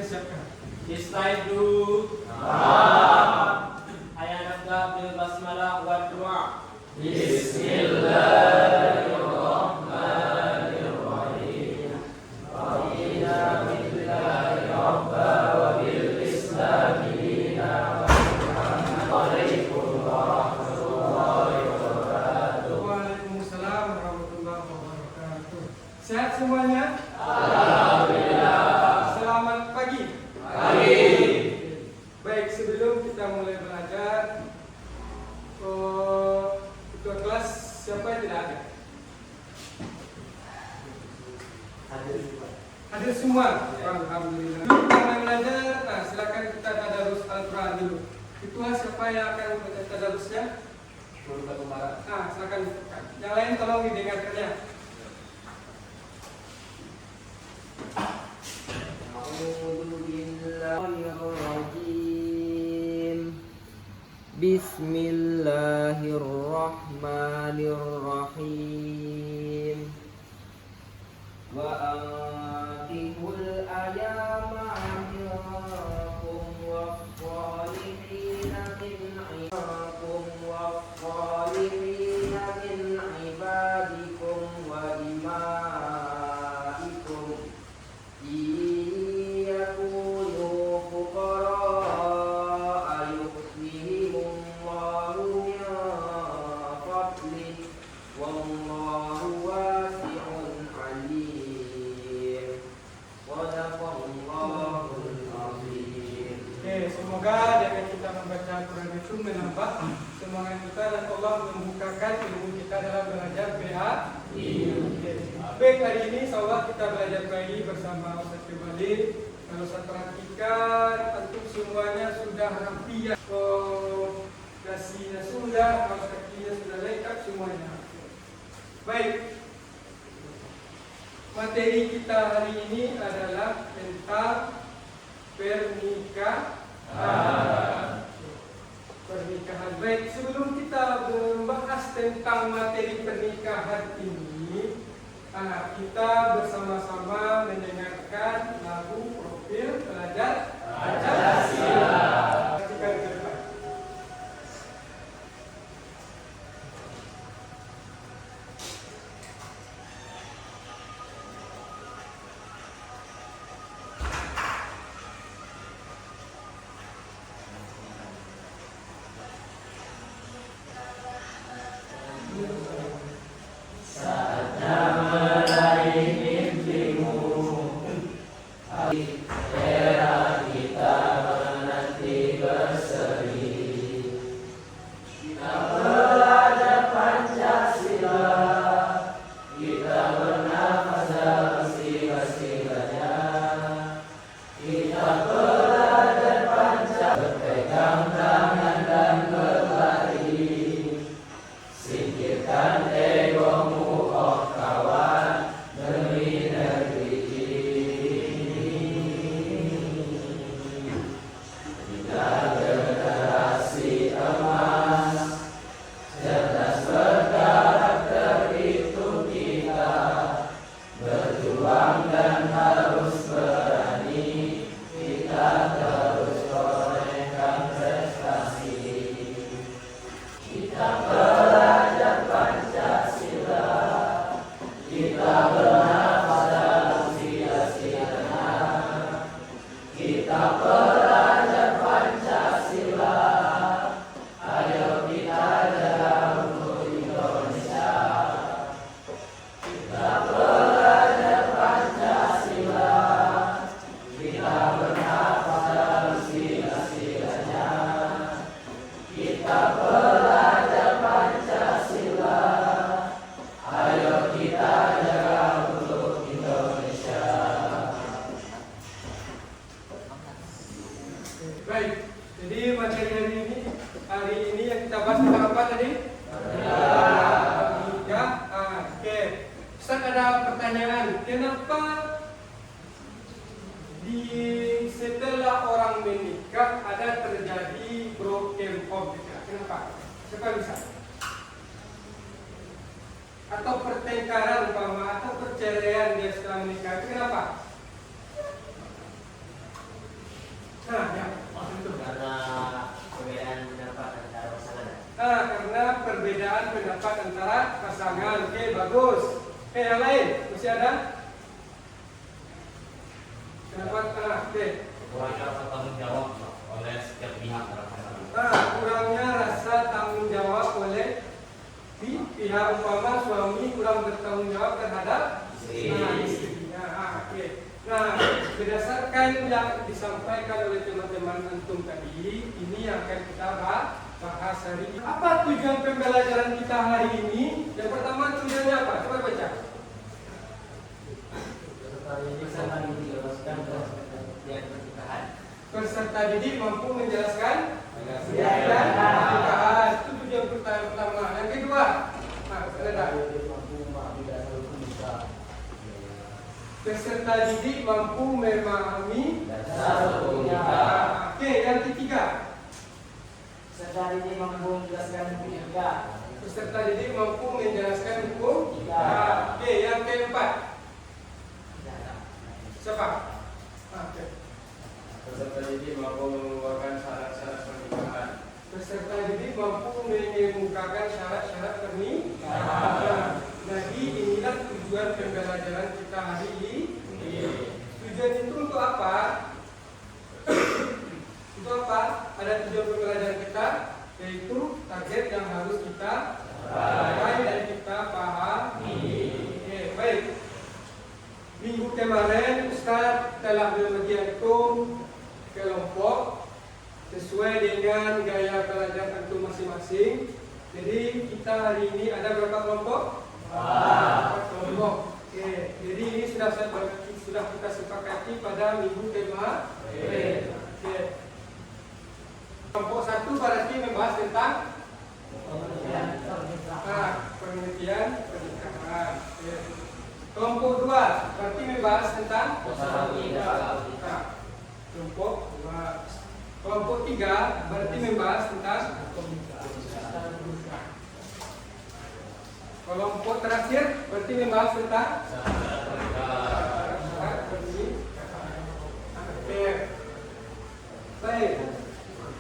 siapkan. Istaidu. Ayat nabda bil basmalah wa du'a. Bismillahirrahmanirrahim. Radiya billahi rabba wa bil islami dina wa Assalamualaikum warahmatullahi wabarakatuh. Waalaikumsalam warahmatullahi wabarakatuh. Sehat semuanya? Alhamdulillah. Selamat pagi. Pagi. Baik, sebelum kita mulai belajar, ketua kelas siapa yang tidak ada? Hadir semua. Alhamdulillah. Sebelum kita mulai belajar, silakan kita tadarus Al-Quran dulu. Ketua siapa yang akan membaca tadarusnya? Silakan. Yang lain tolong didengarkannya. Bismillahirrahmanirrahim. Wa ankihul ayama minkum was-salihina min ibadikum wa imaikum iyakunu fuqara yughnihimullahu min fadlih wallahu wasi'un alim. Shadaqallahul azim. Semoga dengan kita membaca Al-Quran itu menambah semangat kita dan Allah membukakan ilmu kita dalam belajar BA. Baik, hari ini insyaallah kita belajar lagi bersama Ustaz Kembali. Kalau saya perhatikan, tentu semuanya sudah rapi ya. Dasinya sudah, kaos kakinya sudah lengkap semuanya. Baik, materi kita hari ini adalah tentang pernikahan. Baik, sebelum kita membahas tentang materi pernikahan ini, kita bersama-sama mendengarkan lagu profil pelajar Pancasila. Perhatikan ke depan. Era kita menanti berseri, kita belajar Pancasila, kita bernafas dalam sila-silanya, kita belajar Pancasila, berpegang tangan dan berlari, singkirkan egomu oh kawan, demi negeri ini. Kita generasi emas, cerdas berkarakter itu kita, berjuang dan harus berani, kita terus torehkan prestasi. Kita belajar Pancasila, kita bernafas dalam sila-silanya, kita belajar Pancasila, ayo kita jaga untuk Indonesia. Kita belajar Pancasila, kita bernafas dalam sila-silanya, kita belajar Pancasila, ayo kita jaga untuk Indonesia. Baik, jadi materi hari ini yang kita bahas tentang apa tadi? Pernikahan. Oke. Ustaz, ada pertanyaan. Kenapa setelah orang menikah ada terjadi broken home? Kenapa? Siapa bisa? Atau pertengkaran umpama atau perceraian dia setelah menikah itu kenapa? Nah, ya. Itu. Karena perbedaan pendapat antara pasangan. Karena perbedaan pendapat antara pasangan. Oke, bagus. Oke, yang lain masih ada? Pendapat oke. Kurangnya rasa tanggung jawab oleh setiap pihak dalam pasangan. Kurangnya rasa tanggung jawab oleh pihak, umpama suami kurang bertanggung jawab terhadap istrinya. Oke. Nah, berdasarkan yang disampaikan oleh teman-teman antum tadi, ini yang akan kita bahas hari ini. Apa tujuan pembelajaran kita hari ini? Yang pertama tujuannya apa? Coba baca. Peserta didik mampu menjelaskan dan pernikahan. Itu tujuan pertama. Yang kedua, peserta didik mampu memahami dasar hukum nikah. Oke, yang ketiga. Peserta didik mampu menjelaskan hukum nikah. Peserta didik mampu menjelaskan hukum nikah. Oke, yang keempat. Siapa? Oke. Peserta didik mampu mengeluarkan syarat-syarat pernikahan. Peserta didik mampu mengemukakan syarat-syarat pernikahan. Jadi inilah tujuan pembelajaran kita hari ini. Tujuan itu untuk apa? Untuk apa? Ada tujuan pembelajaran kita, yaitu target yang harus kita capai dan kita pahami. Oke, baik. Minggu kemarin Ustaz telah berbagi antum kelompok sesuai dengan gaya belajar antum masing-masing. Jadi kita hari ini ada berapa kelompok? 4 kelompok. Oke, jadi ini sudah kita sepakati pada minggu kemarin. Oke. Kelompok 1 berarti membahas tentang penelitian pernikahan. Oke. Kelompok 2 berarti membahas tentang kelompok 2. Kelompok 3 berarti membahas tentang kelompok terakhir berarti membahas tentang baik,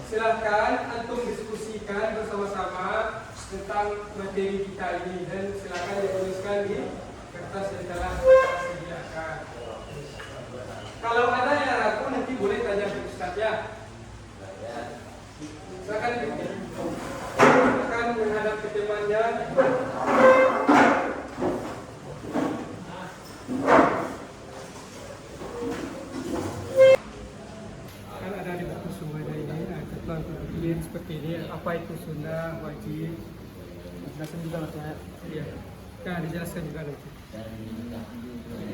silahkan antum diskusikan bersama-sama tentang materi kita ini dan silahkan dituliskan di kertas yang telah kita sediakan. Kalau ada yang ragu nanti boleh tanya ke Ustaz ya. Silakan dipilih. Silakan menghadap ke temannya. Kan ada di buku semuanya ini, ketentuan pilihan seperti ini. Apa itu sunnah, wajib? Dijelaskan juga maksudnya. Iya. Nah, dijelaskan juga nanti.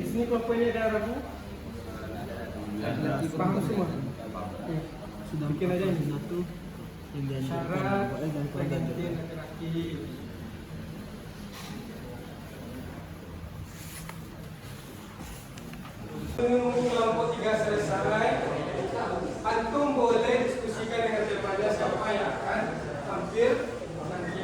Di sini kelompok ini ada ragu? Paham semua? Ya. Sudah bikin aja ini satu. Syarat pergantian laki-laki. Menunggu kelompok 3 selesai, antum boleh diskusikan dengan temannya siapa yang akan tampil nanti.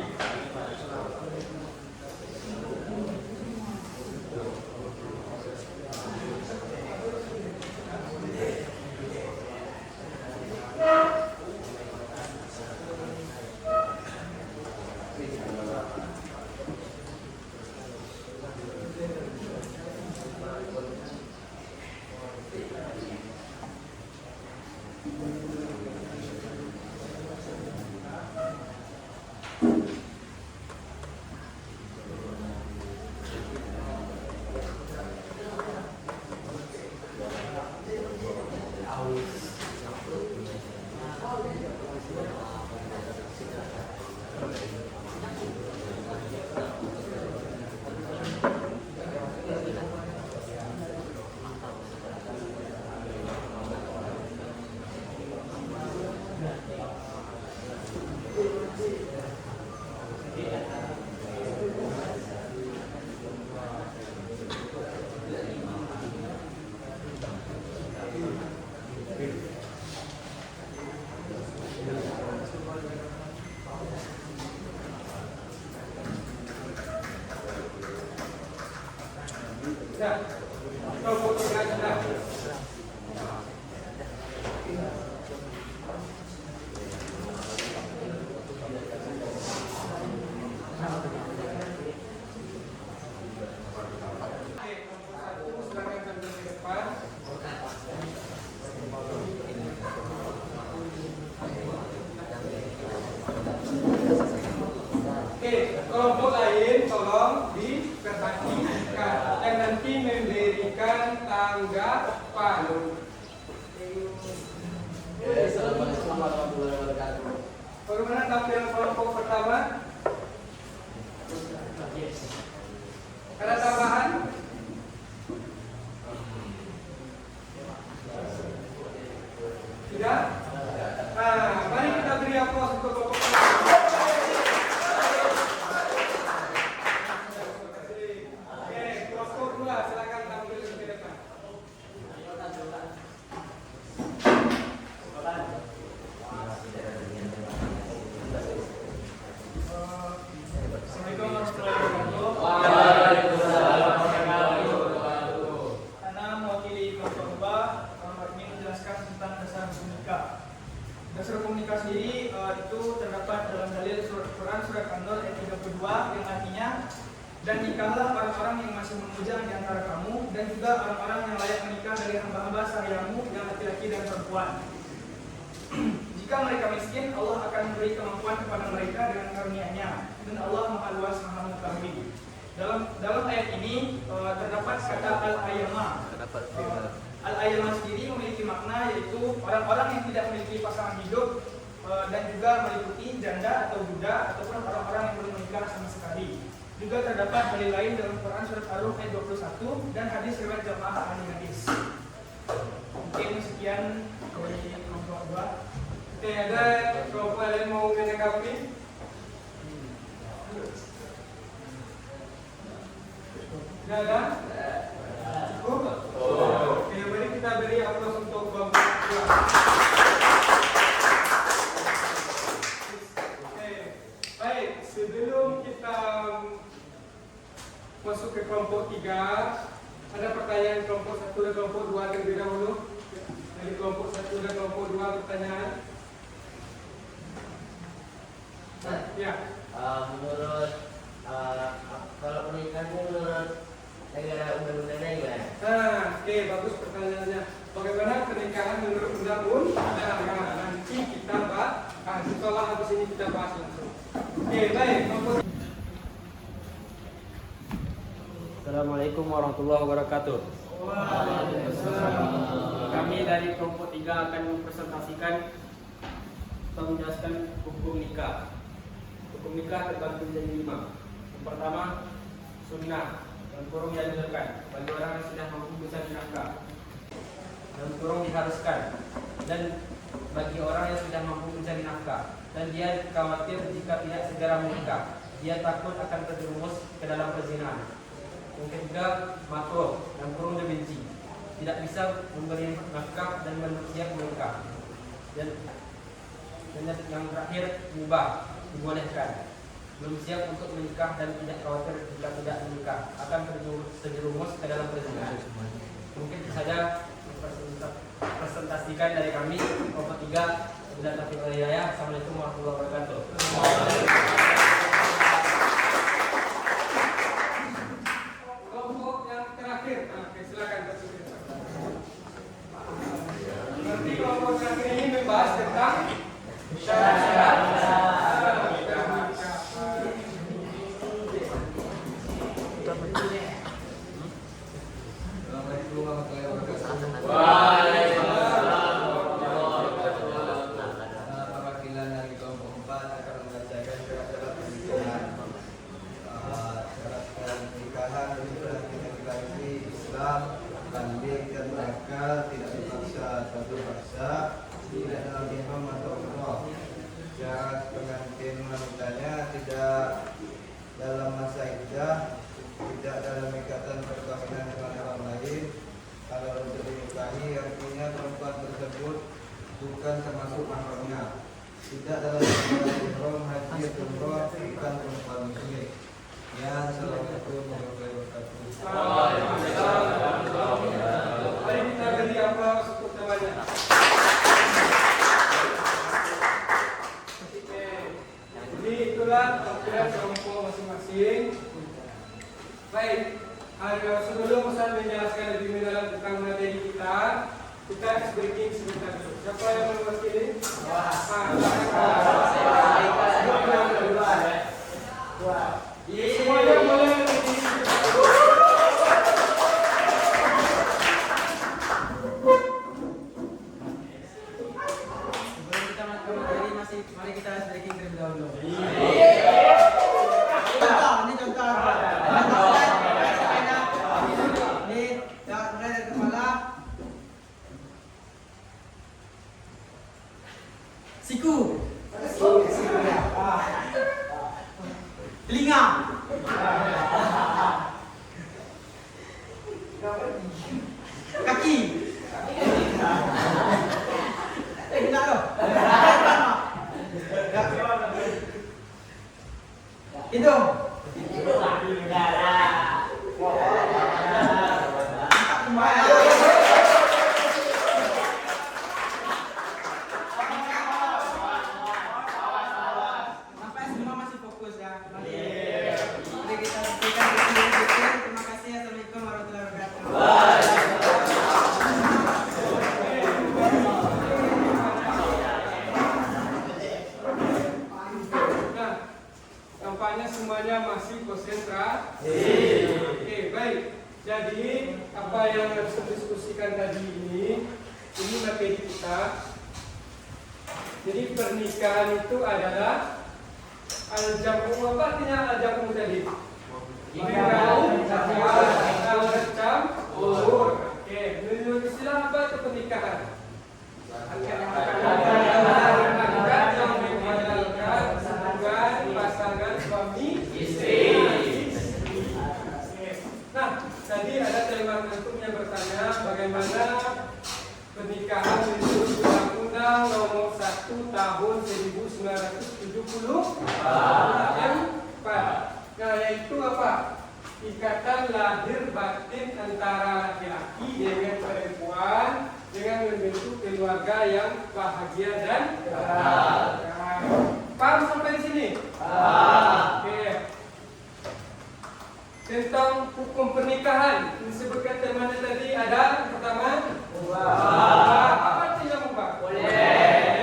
Sudah. Kelompok 3 sudah. depan. Oke, kelompok lain tolong diperhatikan dan nanti memberikan tanggapan. Assalamualaikum warahmatullahi wabarakatuh. Bagaimana tampilan kelompok pertama? Ada tambahan? Tidak? Mari kita beri aplaus untuk kelompok pertama. Oke, kelompok dua silakan tampil ke depan. Assalamualaikum warahmatullahi wabarakatuh. Waalaikumsalam warahmatullahi wabarakatuh. Ana mewakili kelompok dua ingin menjelaskan tentang dasar hukum nikah. Dasar hukum nikah sendiri itu terdapat dalam dalil surat Al-Quran surat An-Nur ayat 32 yang artinya dan nikahlah orang-orang yang masih memujang di antara kamu dan juga orang-orang yang layak menikah dari hamba-hamba sahayamu yang laki-laki dan perempuan. Jika mereka miskin, Allah akan memberi kemampuan kepada mereka dengan karunia-Nya dan Allah Maha Luas Maha Mengetahui. Dalam ayat ini terdapat kata al-ayyama. Al-ayyama sendiri memiliki makna yaitu orang-orang yang tidak memiliki pasangan hidup dan juga meliputi janda atau budak ataupun orang-orang yang belum menikah sama sekali. Juga terdapat dalil lain dalam Quran surat Ar-Rum ayat 21 dan hadis riwayat jamaah ahli hadis. Mungkin sekian dari kelompok 2. Oke, ada kelompok lain mau menanggapi? Tidak ada? Cukup? Oke, mari kita beri aplaus untuk kelompok 2. Oke, baik. Sebelum kita masuk ke kelompok 3, ada pertanyaan kelompok 1 dan kelompok 2 terlebih dahulu. Dari kelompok 1 dan kelompok 2 pertanyaan. Ya. Menurut kalau pernikahan menurut negara undang-undangnya gimana? Oke, bagus pertanyaannya. Bagaimana pernikahan menurut undang-undang? Nanti kita bahas. Setelah habis ini kita bahas langsung. Oke, baik. Assalamualaikum warahmatullahi wabarakatuh. Kami dari kelompok 3 akan mempresentasikan atau menjelaskan hukum nikah. Hukum nikah terbagi menjadi 5. Yang pertama, sunnah dan kurung dianjurkan bagi orang yang sudah mampu mencari nafkah. Dan kurung diharuskan dan bagi orang yang sudah mampu mencari nafkah dan dia khawatir jika tidak segera menikah, dia takut akan terjerumus ke dalam perzinahan. Yang ketiga, makruh dan kurung dibenci, tidak bisa memberi nafkah dan belum siap menikah. Dan yang terakhir, mubah, dibolehkan, belum siap untuk menikah dan tidak khawatir jika tidak menikah akan terjerumus ke dalam perzinahan. Mungkin itu saja presentasikan dari kami kelompok 3. Bila taufiq wal hidayah. Assalamualaikum warahmatullahi wabarakatuh. Kelompok yang terakhir. Oke, silakan. Nanti kelompok terakhir ini membahas tentang syarat-syarat. Perwakilan dari kelompok 4 akan membacakan syarat-syarat pernikahan. Syarat pernikahan itu laki-laki Islam, balik dan berakal, tidak dipaksa atau paksa, tidak dalam imam atau umroh. Syarat pengantin wanitanya tidak dalam masa iddah, tidak dalam ikatan perkawinan dengan orang lain. Kalau untuk dinikahi artinya perempuan tersebut bukan termasuk mahramnya. Tidak dalam ibadah ihram, haji atau umrah, bukan perempuan muslim. Ya, assalamualaikum warahmatullahi wabarakatuh. Mari kita beri aplaus untuk temannya. Jadi itulah tampilan kelompok masing-masing. Baik, sebelum Ustaz menjelaskan lebih mendalam tentang materi breaking sebentar dulu. Siapa yang mewakili? Semuanya boleh berdiri. Sebelum kita melakukan materi mari kita breaking terlebih dahulu. Ini contoh apa? Ini mulai dari kepala. Siku. Telinga. Kaki. Kena loh. Hidung. Sampai semua masih fokus ya. Mari kita berikan diri. Terima kasih. Assalamualaikum warahmatullahi wabarakatuh. Nah, tampaknya semuanya masih konsentrasi. Oke, baik. Jadi apa yang harus diskusikan tadi ini materi kita. Jadi pernikahan itu adalah al-jamu. Apa artinya al-jamu tadi? Al-campur. Oke, menurut istilah apa itu pernikahan? Akad yang menghalalkan hubungan pasangan suami istri. Nah, tadi ada tema antum yang bertanya bagaimana pernikahan menurut Undang-Undang Nomor 1 Tahun 1974. Nah, yaitu apa? Ikatan lahir batin antara laki-laki dengan perempuan dengan membentuk keluarga yang bahagia dan bahagia. Paham sampai di sini? Oke. Tentang hukum pernikahan disebutkan temannya tadi ada pertama apa artinya mubah? Boleh.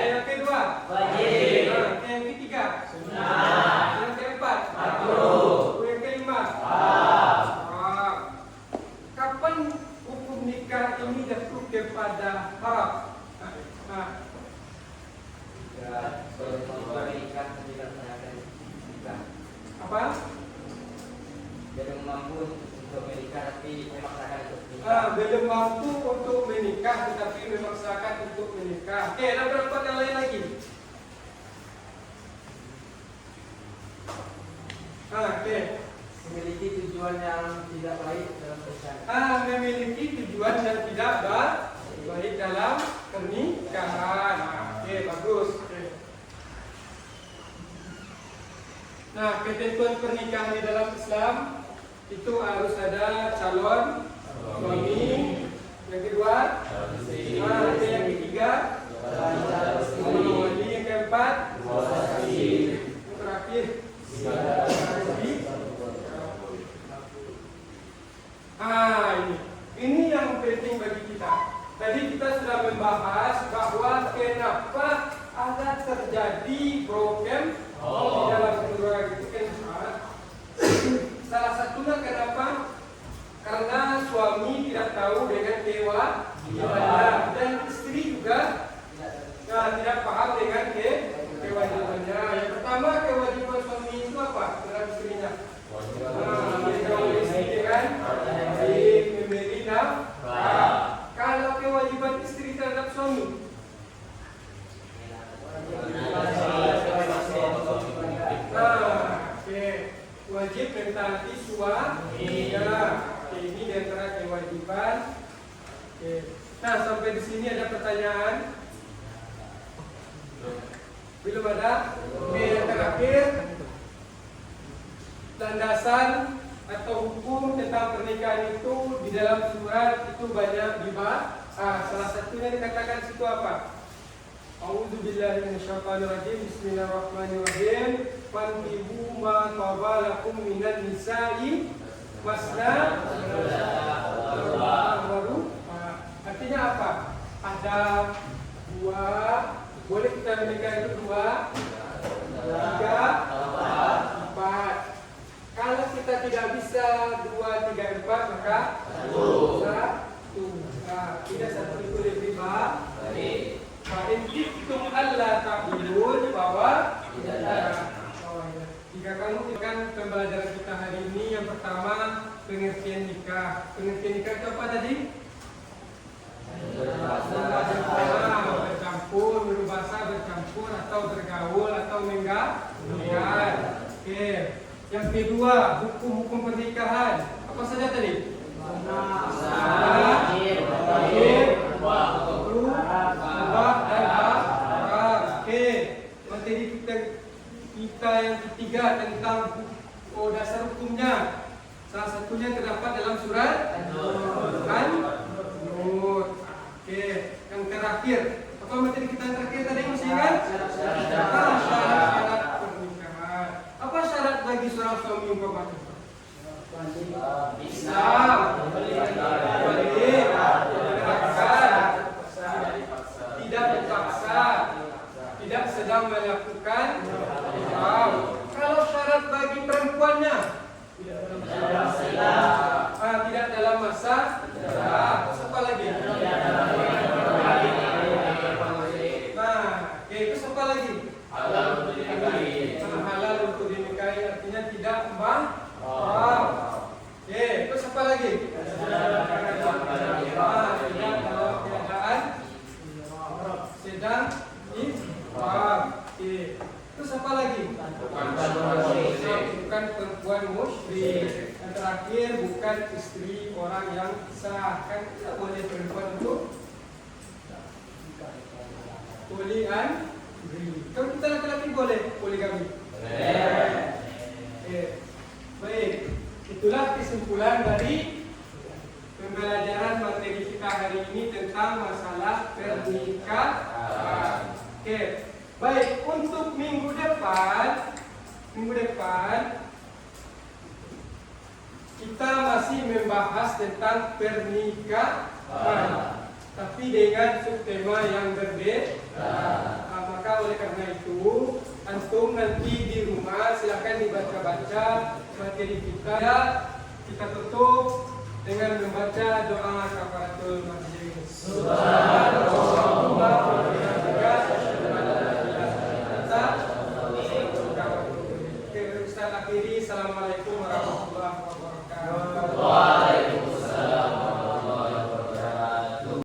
Yang kedua wajib. Yang ketiga sunnah. Yang keempat makruh. Yang kelima kapan hukum nikah ini jatuh kepada haram? Apa? Belum mampu untuk menikah tapi memaksakan untuk menikah. Belum mampu untuk menikah tetapi memaksakan untuk menikah. Oke, ada berapa yang lain lagi? Oke. Memiliki tujuan yang tidak baik dalam pernikahan. Memiliki tujuan yang tidak baik dalam pernikahan. Oke, bagus. Oke. Nah, ketentuan pernikahan di dalam Islam itu harus ada calon suami, yang kedua, yang ketiga, wali, yang keempat, yang terakhir, ini yang penting bagi kita. Tadi kita sudah membahas bahwa kenapa ada terjadi problem di dalam keluarga itu kan. Salah satunya kenapa? Karena suami tidak tahu dengan kewajibannya dan istri juga tidak paham dengan kewajibannya. Yang pertama, kewajiban suami itu apa terhadap istrinya? Menjauhi istri dengan baik, memberi nafkah. Kalau kewajiban istri terhadap suami, wajib mentaati suami. Ini di antara kewajiban. Nah, sampai di sini ada pertanyaan? Belum ada? Yang terakhir, landasan atau hukum tentang pernikahan itu di dalam surat itu banyak dibahas. Salah satunya dikatakan situ apa? A'udzubillahi minasyaitonirrajim. Bismillahirrahmanirrahim. Fankihu ma taba lakum minan nisa'i masna baru. Artinya apa? ada 2. Boleh kita menikah itu 2, 3, 4. Kalau kita tidak bisa 2, 3, 4 maka 1. Nah, tidak 1 itu lebih baik. Fa'in khiftum alla ta'dilun bahwa jika kamu ikan pembelajaran kita hari ini yang pertama pengertian nikah. Pengertian nikah itu apa tadi? Bercampur, berbahasa bercampur atau bergaul atau menggabungkan. Oke. Yang kedua, hukum-hukum pernikahan. Apa saja tadi? Lahir, mubah, dan haram. Oke. Materi kita yang ketiga tentang dasar hukumnya. Salah satunya terdapat dalam surat An-Nur. Oke, yang terakhir. Apa materi kita yang terakhir tadi masih ingat? Syarat pernikahan. Apa syarat bagi seorang suami umpama? Islam, tidak dipaksa, tidak sedang melakukan haram. Kalau syarat bagi perempuannya, tidak dalam masa apa lagi? Nah, itu apa lagi? Halal untuk dinikahi artinya tidak mahram. Terus apa lagi? Tidak dalam keadaan sedang ihram. Terus apa lagi? Bukan perempuan musyrik. Yang terakhir bukan istri orang yang sah. Kan tidak boleh perempuan itu poligami. Kalau kita laki-laki boleh poligami. Baik. Itulah kesimpulan dari pembelajaran materi kita hari ini tentang masalah pernikahan. Oke. Baik, untuk minggu depan kita masih membahas tentang pernikahan, tapi dengan subtema yang berbeda. Maka oleh karena itu, antum nanti di rumah silakan dibaca-baca materi kita. Kita tutup dengan membaca doa kafaratul majlis. Assalamualaikum warahmatullahi wabarakatuh.